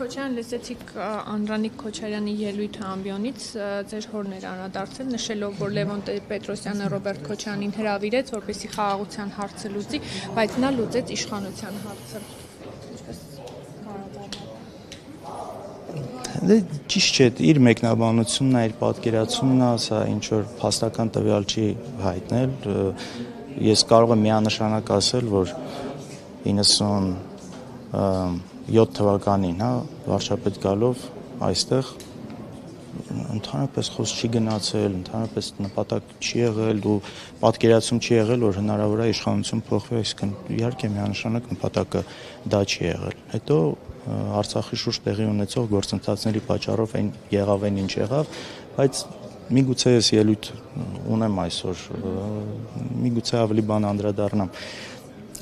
Քոչարյան, լսեցիք Անդրանիկ Քոչարյանի ելույթը ամբիոնից, ձեր հորն էր անդրադարձել, նշելով, որ Լևոն Պետրոսյանը Ռոբերտ Քոչարյանին հրավիրեց, որպեսզի խաղաղության հարցը լուծի, բայց նա լուծեց իշխանության հարցը։ Դե ճիշտ չէ, իր մեկնաբանությունն է, իր պատկերացումն է, սա ինչ որ փաստական տվյալ չի հայտնել։ Ես կարող եմ միանշանակ ասել, որ 97 թվականին, վարչապետ գալով այստեղ ընդհանրապես խոսք չի գնացել, ընդհանրապես նպատակ չի եղել ու պատկերացում չի եղել, որ հնարավոր է իշխանություն փոխվի, այսինքն իհարկե միանշանակ նպատակը դա չի եղել։ Հետո Արցախի շուրջ տեղի ունեցող գործընթացների պատճառով այն եղավ, ինչ եղավ, բայց միգուցե ես ելույթ ունեմ այսօր, միգուցե ավելի բան անդրադառնամ։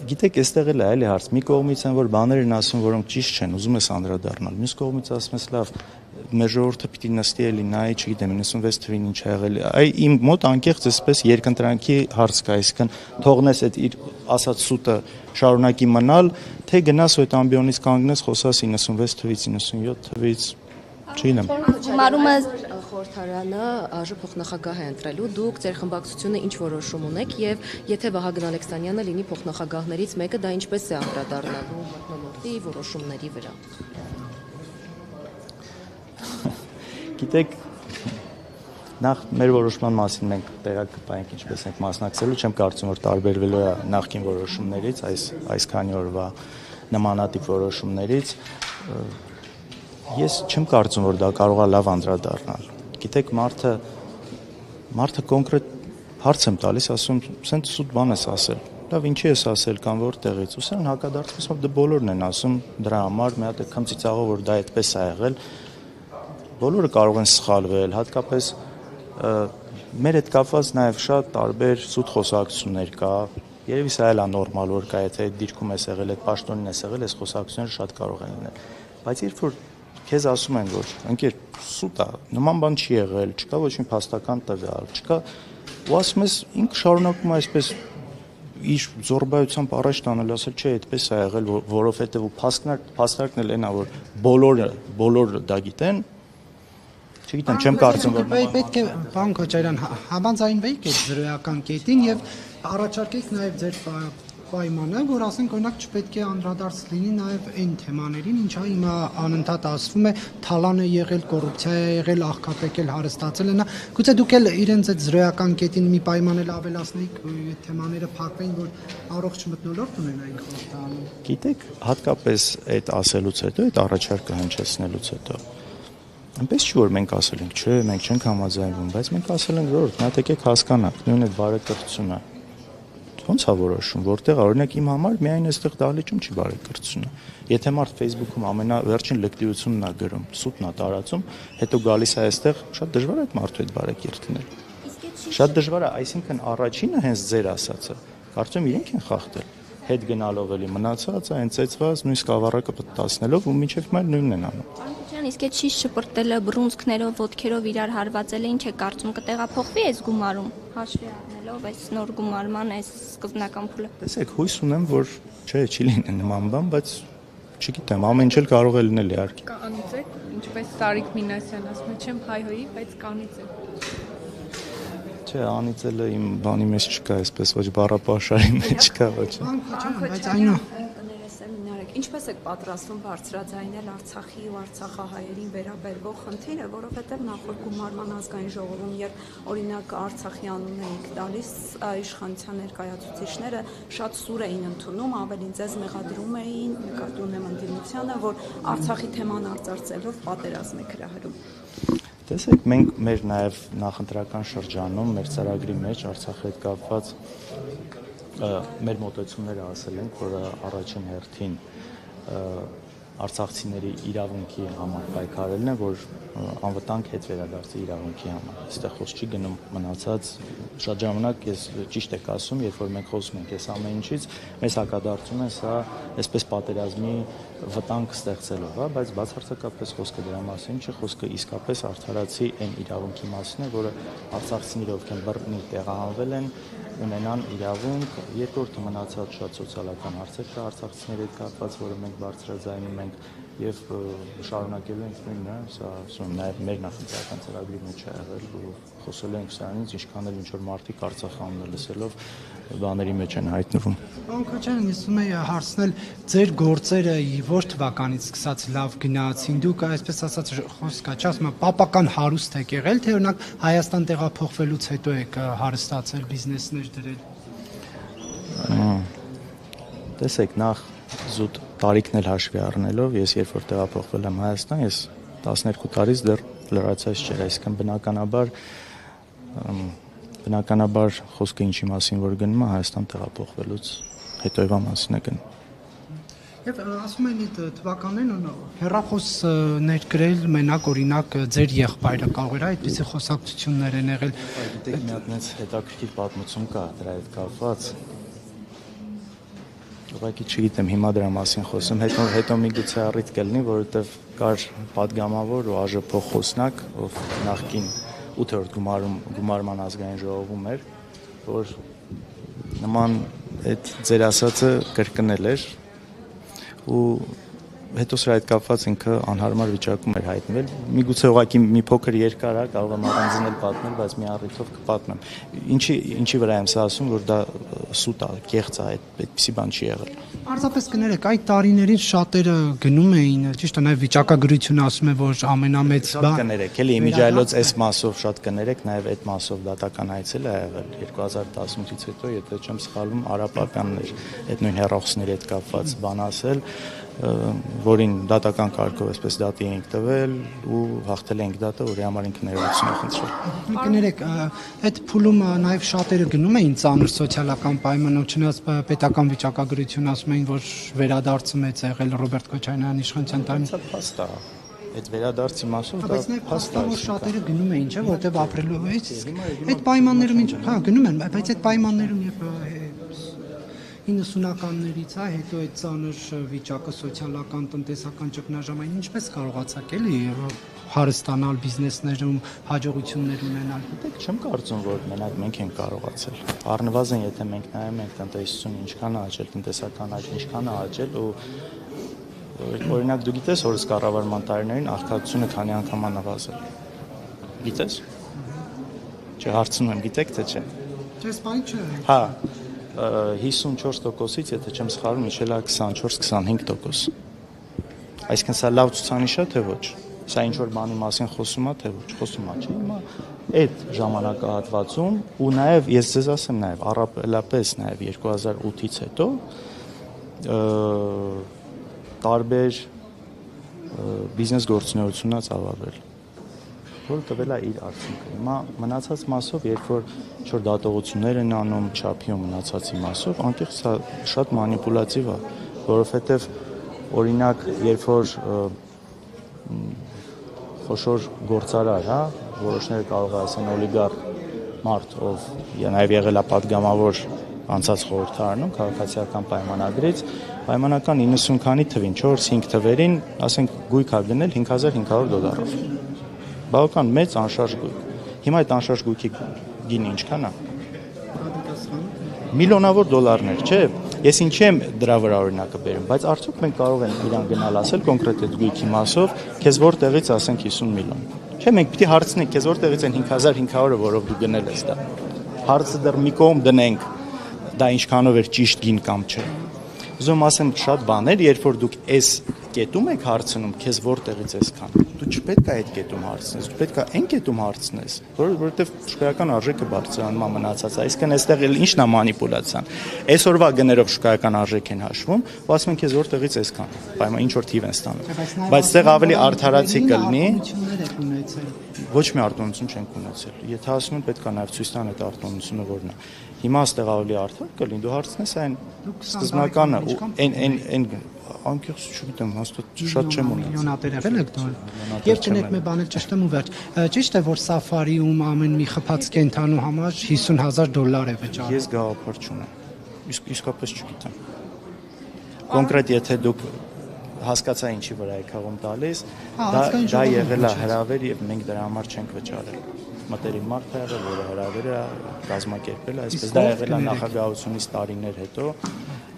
Գիտեք, այստեղ էլ է այլ հարց։ Մի կողմից են որ բաներ են ասում, որոնք ճիշտ չեն, ուզում ես անդրադառնալ։ Մյուս կողմից ասում ես, լավ, մեր ժողովուրդը պիտի նստի էլի նայի, չգիտեմ, 96 թվին ինչ ա եղել։ Այ իմ մոտ անկեղծ էսպես երկընտրանքի հարց կա, այսինքն թողնես այդ իր ասած սուտը շարունակի մնալ, թե գնաս ու այդ ամբիոնից կանգնես, խոսաս 96 թվից, 97 թվից, չգիտեմ։ Գումարումը խորհրդարանը ԱԺ փոխնախագահ է ընտրելու, դուք ձեր խմբակցությունը ինչ որոշում ունեք եւ եթե Վահագն Ալեքսանյանը լինի փոխնախագահներից մեկը, դա ինչպես է անդրադառնալու մթնոլորտի որոշումների վրա։ Գիտեք, նախ մեր որոշման մասին մենք տեղակ կպայենք ինչպես ենք մասնակցելու, չեմ կարծում որ տարբերվելու է նախկին որոշումներից, այս քանի օրվա նմանատիպ որոշումներից։ Ես չեմ կարծում որ դա կարող է լավ անդրադառնալ։ Գիտեք, մարդը կոնկրետ հարց եմ տալիս, ասում, սենց սուտ բան ես ասել։ Լավ, ինչի ես ասել կամ որտեղից։ Ու սրան հակադարձում որ դե բոլորն են ասում դրա համար, մի հատ անգամ ծիծաղով որ դա այդպես է եղել։ Բոլորը կարող են սխալվել, հատկապես մեր հետ կապված նաև շատ տարբեր սուտ խոսակցություններ կա։ Երևի սա էլ է նորմալ որ կա, եթե այդ դիրքում ես եղել, այդ պաշտոնին ես եղել, այս խոսակցությունները շատ կարող են լինել։ Բայց երբ որ քեզ ասում են որ ընկեր սուտ է, նման բան չի եղել, չկա ոչ մի փաստական տվյալ, չկա, ու ասում ես ինքը շարունակում է այսպես իր զորբայությամբ առաջ տանել, ասել չէ, այդպես է եղել, որովհետև ու փաստարկն էլ այնա որ բոլորը դա գիտեն։ Չգիտեմ, չեմ կարծում որ պետք է պարոն Քոչարյան համաձայնվեիք այդ զրոյական կետին եւ առաջարկեիք նաեւ ձեր պայմանը, որ ասենք օրինակ չպետք է անդրադարձ լինի նաեւ այն թեմաներին, ինչա հիմա անընդհատ ասվում է թալան է եղել, կոռուպցիա է եղել, աղքատեկել, հարստացել են, գուցե դուք էլ իրենց այդ զրոյական կետին մի պայման էլ ավելացնեիք, այդ թեմաները փակվեն, որ առողջ մթնոլորտ ունենային խորհրդանում։ Գիտեք, հատկապես այդ ասելուց հետո, այդ առաջարկը հնչեցնելուց հետո այնպես չի որ մենք ասել ենք, չէ, մենք չենք համաձայնվում, բայց մենք ասել ենք որ նա եկեք հասկանաք, նույն այդ բարեկրթությունը ո՞նց է որոշում, որտեղ օրինակ իմ համար միայն այստեղ դահլիճում չի բարեկրթությունը։ Եթե մարդ Facebook-ում ամենավերջին լկտիությունն է գրում, սուտն է տարածում, հետո գալիս է այստեղ, շատ դժվար է այդ մարդու հետ բարեկիրթնել։ Շատ դժվար է, այսինքն առաջինը հենց ձեր ասածը, կարծում իրենք են խախտել, հետ գնալով էլի մնացած, այն ծեծված, նույնիսկ ավառակը պատասնելով ու մինչև հիմա նույնն են անում։ Իսկ այդ շիշ շպրտելը բռունցքներով, ոտքերով իրար հարվածելը ինչ է կարծում կտեղափոխվի այս գումարում, հաշվի առնելով այս նոր գումարման այս սկզբնական փուլը։ Տեսեք, հույս ունեմ, որ չէ, չի լինի նման բան, բայց չգիտեմ, ամեն ինչ էլ կարող է լինել իհարկե։ Կանիծեք, ինչպես Տարիկ Մինասյանն ասում է, չեմ հայհոյի, բայց կանիծեք։ Չէ, անիծելը իմ բանի մեջ չկա, այսպես ոչ բառապաշարի մեջ չկա, ոչ։ Բայց այնո Ինչպես եք պատրաստվում բարձրաձայնել Արցախի ու արցախահայերին վերաբերող խնդիրը, որովհետև նախորդ գումարման ազգային ժողովում, երբ օրինակ Արցախի անուն էիք տալիս, իշխանության ներկայացուցիչները շատ սուր էին ընդունում, ավելին ձեզ մեղադրում էին, նկատի ունեմ ընդդիմությանը, որ Արցախի թեման արծարծելով պատերազմ եք հրահրում։ Տեսեք, մենք մեր նաև նախընտրական շրջանում, մեր ծրագրի մեջ Արցախի հետ կապված մեր մոտեցումները ասել ենք, որ առաջին հերթին արցախցիների իրավունքի համար պայքարելն է, որ անվտանգ հետ վերադարձի իրավունքի համար։ Այստեղ խոսք չի գնում մնացած շատ ժամանակ ես ճիշտ եք ասում, երբ որ մենք խոսում ենք այս ամեն ինչից, մեզ հակադարձում են սա այսպես պատերազմի վտանգ ստեղծելով, բայց բացարձակապես խոսքը դրա մասին չէ, խոսքը իսկապես արդարացի այն իրավունքի մասին է, որը արցախցիները ովքեր բռնի տեղահանվել են, ունենան իրավունք, երկրորդը մնացած շատ սոցիալական հարցեր կա արցախցիների հետ կապված, որը մենք բարձրաձայնում ենք, եւ շարունակելու ենք նույնը, սա ասում նաեւ մեր նախընտրական ծրագրի մեջ է եղել ու խոսել ենք սրանից, ինչքան էլ ինչ որ մարդիկ Արցախ անունը լսելով բաների մեջ են հայտնվում։ Պարոն Քոչարյան, ես ուզում եի հարցնել, ձեր գործերը որ թվականից սկսած լավ գնացին, դուք այսպես ասած խոսքա չասում, պապական հարուստ եք եղել, թե օրինակ Հայաստան տեղափոխվելուց հետո եք հարստացել, բիզնեսներ դրել։ Տեսեք, նախ զուտ տարիքն էլ հաշվի առնելով, ես երբ որ տեղափոխվել եմ Հայաստան, ես 12 տարից դեռ լրացած չէր, այսինքն բնականաբար խոսքը ինչի մասին որ գնում է Հայաստան տեղափոխվելուց հետոյվա մասին է գնում։ Եվ ասում են այդ թվականներն հեռախոս ներկրել մենակ օրինակ ձեր եղբայրը կարող էր այդպիսի խոսակցություններ են եղել։ Գիտեք, մի հատ մեծ հետաքրքիր պատմություն կա դրա հետ կապված։ Ուղղակի չգիտեմ հիմա դրա մասին խոսեմ, հետո միգուցե առիթ կլինի, որովհետև կար падգամավոր ու ԱԺՊ խոսնակ, ով նախկին 8-րդ գումարման ազգային ժողովում էր, որ նման այդ ձեր ասածը կրկնել էր ու հետո սրա հետ կապված ինքը անհարմար վիճակում էր հայտնվել։ Միգուցե ուղղակի մի փոքր երկար է, կարող եմ առանձին էլ պատմել, բայց մի առիթով կպատմեմ։ Ինչի վրա եմ սա ասում, որ դա սուտ է, կեղծ է, այդպիսի բան չի եղել։ Պարզապես կներեք, այդ տարիներին շատերը գնում էին, ճիշտ է, նաև վիճակագրությունը ասում է, որ ամենամեծ բան կներեք, էլի իմիջայլոց այս մասով շատ կներեք, նաև այդ մասով դատական այցել է եղել 2018-ից հետո, եթե չեմ սխալվում, արաբականներ, այդ նույն հեռախոսների հետ կապված բան ասել, որին դատական կարգով այսպես դատի ենք տվել ու հաղթել ենք դատը, որի համար ինքը ներողություն է խնդրել։ Կներեք, այդ փուլում նաև շատերը գնում էին ծանր սոցիալական պայմանով, չնայած պետական վիճակագրություն ասում էին, որ վերադարձը մեծ է եղել Ռոբերտ Քոչարյանի իշխանության տարին։ Փաստ է։ Այդ վերադարձի մասով դա փաստ է, որ շատերը գնում էին, չէ, որտեղ ապրելու այդ պայմաններում ինչ, հա, գնում են, բայց այդ պայմաններում եւ 90-ականներից է, հետո այդ ծանր վիճակը սոցիալական, տնտեսական ճգնաժամային ինչպես կարողացաք էլի հարստանալ բիզնեսներում, հաջողություններ ունենալ։ Դեք չեմ կարծում, որ մենակ մենք ենք կարողացել։ Առնվազն եթե մենք նայում ենք տնտեսությունը ինչքան է աճել, տնտեսական աճ ինչքան է աճել ու օրինակ դու գիտես, որ կառավարման տարիներին աղքատությունը քանի անգամ է նվազել։ Գիտես։ Չէ, հարցնում եմ, գիտեք թե չէ։ Չէ, սպայն չէ։ Հա 54%-ից, եթե չեմ սխալվում, իջել է 24-25%։ Այսինքն սա լավ ցուցանիշ է, թե ոչ։ Սա ինչ որ բանի մասին խոսում է, թե ոչ, խոսում է, չէ՞։ Հիմա այդ ժամանակահատվածում ու նաև ես ձեզ ասեմ նաև առավելապես նաև 2008-ից հետո տարբեր բիզնես գործունեությունն է ծավալվել, որը տվել է իր արդյունքը։ Հիմա մնացած մասով, երբ որ ինչ-որ դատողություններ են անում չափի ու մնացածի մասով, անկեղծ սա շատ մանիպուլատիվ է, որովհետև օրինակ, երբ որ խոշոր գործարար, հա, որոշները կարող է ասեն օլիգարխ մարդ, ով նաև եղել է падգամավոր անցած խորհրդարանում քաղաքացիական պայմանագրից, պայմանական 90 քանի թվին, 4-5 թվերին, ասենք, գույք է գնել $5,500։ Բավական մեծ անշարժ գույք։ Հիմա այդ անշարժ գույքի գինը ինչքան է։ Միլիոնավոր դոլարներ, չէ։ Ես ինչի եմ դրա վրա օրինակը բերում, բայց արդյոք մենք կարող ենք իրան գնալ ասել կոնկրետ այդ գույքի մասով, քեզ որտեղից ասենք 50 միլիոն։ Չէ, մենք պիտի հարցնենք, քեզ որտեղից են 5500-ը, որով դու գնել ես դա։ Հարցը դեռ մի կողմ դնենք, դա ինչքանով էր ճիշտ գին կամ չէ։ Ուզում ասեմ շատ բաներ, երբ որ դուք այս կետում եք հարցնում, քեզ որտեղից էսքան։ Դու չպետք է այդ կետում հարցնես, դու պետք է այն կետում հարցնես, որովհետև շուկայական արժեքը բարձրանում է մնացած, այսինքն այստեղ էլ ի՞նչն է մանիպուլյացիան։ Այսօրվա գներով շուկայական արժեք են հաշվում, ու ասում են քեզ որտեղից էսքան, պայման ինչ որ թիվ են ստանում։ Բայց այստեղ ավելի արդարացի կլինի։ Ոչ մի արտոնություն չենք ունեցել։ Եթե ասում են պետք է նաև ցույց տան այդ արտոնությունը որն է։ Հիմա այստեղ ավելի արդար կլինի, դու հարցնես այն սկզբնականը ու այն անկեղծ չգիտեմ, հաստատ շատ չեմ ունեցել։ Միլիոնատեր եղել եք դու։ Եվ կնեք մի բան էլ ճշտեմ ու վերջ։ Ճիշտ է, որ Սաֆարիում ամեն մի խփած կենթանու համար $50,000 է վճարում։ Ես գաղափար չունեմ։ Իսկապես չգիտեմ։ Կոնկրետ եթե դուք հասկացա ինչի վրա եք հաղում տալիս, դա եղել է հրավեր եւ մենք դրա համար չենք վճարել։ Մտերիմ մարդ է եղել, որը հրավերը կազմակերպել է, այսպես դա եղել է նախագահությունից տարիներ հետո։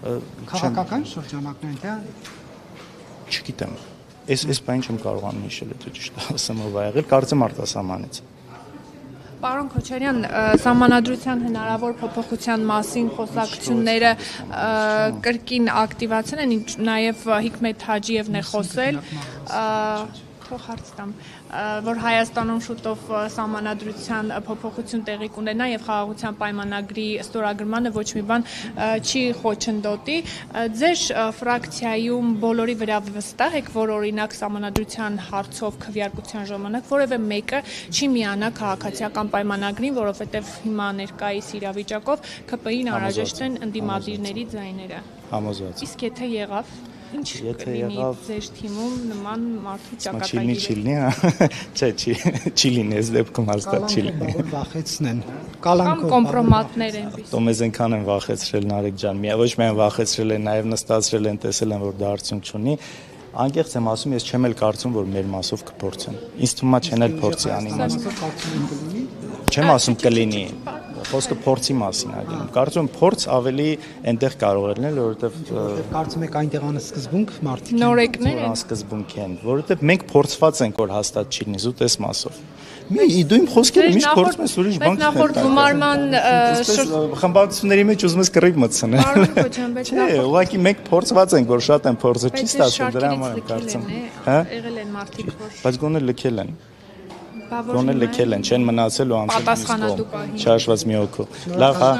Քաղաքական շրջանակներ, թե՞ չգիտեմ։ Այս բանը չեմ կարողանում հիշել, եթե ճիշտ ասեմ, ով ա եղել, կարծեմ արտասահմանից։ Պարոն Քոչարյան, սահմանադրության հնարավոր փոփոխության մասին խոսակցությունները կրկին ակտիվացել են, նաև Հիկմետ Հաջիևն է խոսել, թող հարց տամ, որ Հայաստանում շուտով սահմանադրության փոփոխություն տեղի կունենա եւ խաղաղության պայմանագրի ստորագրմանը ոչ մի բան չի խոչընդոտի։ Ձեր ֆրակցիայում բոլորի վրա վստահ եք, որ օրինակ սահմանադրության հարցով քվեարկության ժամանակ որևէ մեկը չի միանա քաղաքացիական պայմանագրին, որովհետեւ հիմա ներկայիս իրավիճակով ԿՊ-ին անհրաժեշտ են ընդդիմադիրների ձայները։ Համոզված։ Իսկ եթե եղավ, ինչ կլինի ձեր թիմում նման մարդու Չիլնի, ճակատագիրը։ հա։ Չէ, չի լինի, այս դեպքում հաստատ չի լինի։ Որ վախեցնեն։ Կամ Կալանքով կոմպրոմատներ այնպես։ Տոմեզ այնքան են վախեցրել Նարեկ ջան, ոչ միայն վախեցրել են, նաև նստացրել են, տեսել են, որ դա արդյունք չունի։ Անկեղծ եմ ասում, ես չեմ էլ կարծում, որ մեր մասով կփորձեն։ Ինձ թվում է չեն էլ փորձի անիմաստ։ Չեմ ասում կլինի, խոսքը փորձի մասին ա գնում։ Կարծում եմ փորձ ավելի այնտեղ կարող է լինել, որովհետև Կարծում եք այնտեղ անսկզբունք մարդիկ Նորեկներ են։ անսկզբունք են, որովհետև մենք փորձված ենք, որ հաստատ չի լինի, զուտ էս մասով։ Դու իմ խոսքերը միշտ փորձում ես ուրիշ բան։ Բայց նախորդ գումարման խմբակցությունների մեջ ուզում ես կռիվ մտցնել։ Պարոն Քոչարյան, բայց Չէ, ուղղակի մենք փորձված ենք, որ շատ են փորձը չի ստացվում դրա համար եմ կարծում։ Հա? Եղել են մարդիկ, որ Բայց գոնե լքել են։ բա որ Գոնե լքել են, չեն մնացել ու անցել։ Պատասխանատու պահին։ Չհաշված մի օքու։ Լավ, հա։